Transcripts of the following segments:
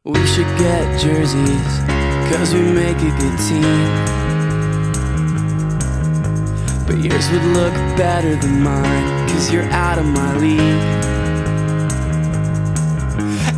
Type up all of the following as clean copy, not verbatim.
We should get jerseys, 'cause we make a good team. But yours would look better than mine, 'cause you're out of my league.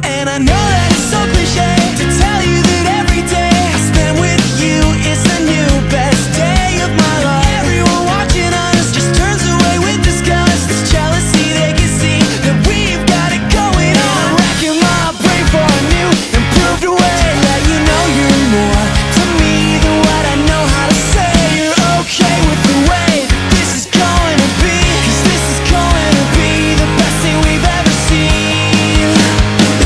And I know that it's so cliche to tell you that every day I spend with you is the new best day of my life. Everyone watching us just turns away with disgust. It's jealousy, they can see that we've got it going on. I'm racking my brain for a new, improved way. That you know you're more to me than what I know how to say. You're okay with the way this is going to be, 'cause this is going to be the best thing we've ever seen.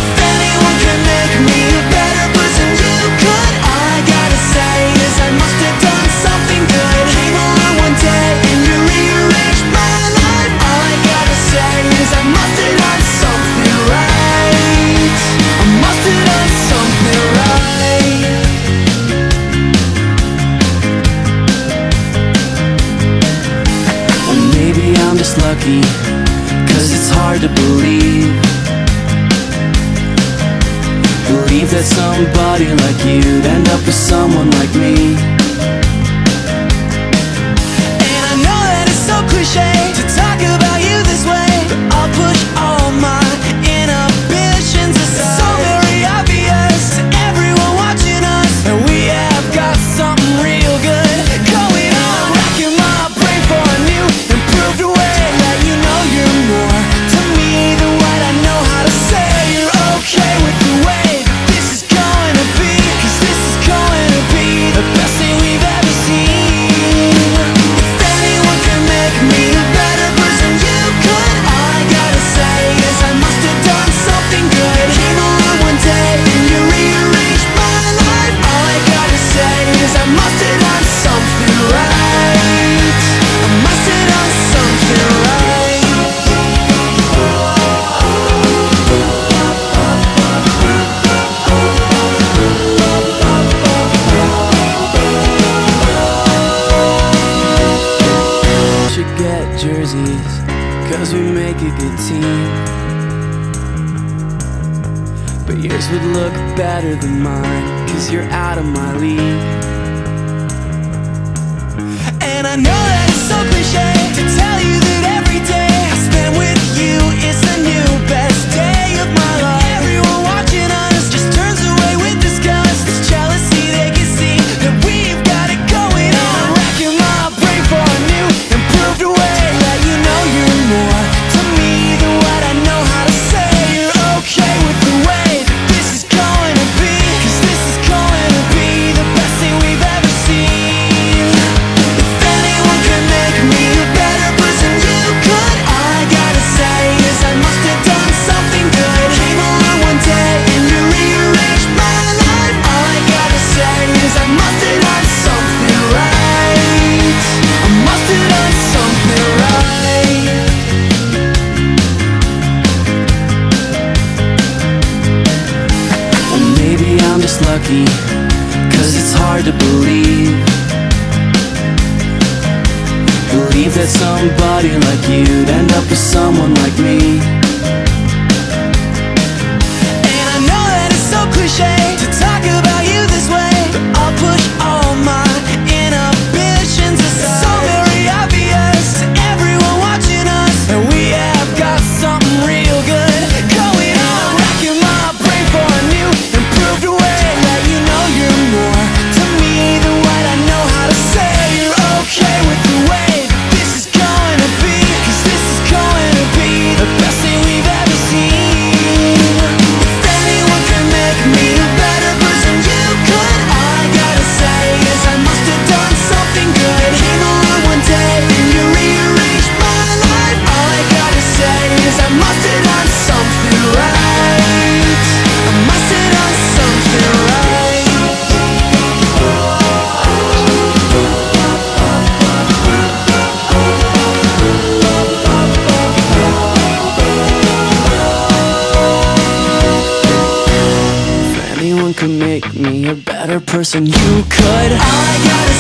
If anyone can make me a better person, you could. All I gotta say is I must have done something good. Came along one day and you rearranged my life. All I gotta say is I must have done something right. I must have done something right. Well, maybe I'm just lucky, 'cause it's hard to believe that somebody like you'd end up with someone like me. And I know that it's so cliche to talk about you this way, but I'll push all my inhibitions aside. It's so very obvious to everyone watching us that we have got something real good going on. Racking my brain for a new, improved way. That you know you're more to me than what I know how to say. You're okay with the way the best thing we've ever seen. If anyone can make me a better person, you could. All I gotta say is I must have done something good. Came along one day and you rearranged my life. All I gotta say is I must have done something right. I must have done something right. Jerseys, 'cause we make a good team. But yours would look better than mine, 'cause you're out of my league. And I know that it's so cliche to tell you that every day I spend with you is the new best day of my life. Everyone watching us just turns away with disgust. It's jealousy, they can see that we've got it going on. I'm racking my brain for a new, improved way. That you know you're more to me than what I know how to say. You're okay with the way this is going to be, 'cause this is going to be the best thing we've ever seen. If anyone can make me a better person, you could. All I gotta say is I must have done something good. Came along one day and you rearranged my life. All I gotta say is I must have done something right. I must have done something right. Well, maybe I'm just lucky, 'cause it's hard to believe that somebody like you'd end up with someone like me. And I know that it's so cliche to talk about you this way, but I'll push all my inhibitions aside. It's so very obvious to everyone watching us that we have got something real good going on. I'm racking my brain for a new, improved way. That you know you're more to me than what I know how to say. You're okay with the way this is going to be, 'cause this is going to be the best thing we've ever seen. If anyone can make me a better person, you could. All I gotta say is I must have done something good. Came along one day and you rearranged my life. All I gotta say is I must have done something right. I must have done something right. If anyone could make me a better person, you could. All I gotta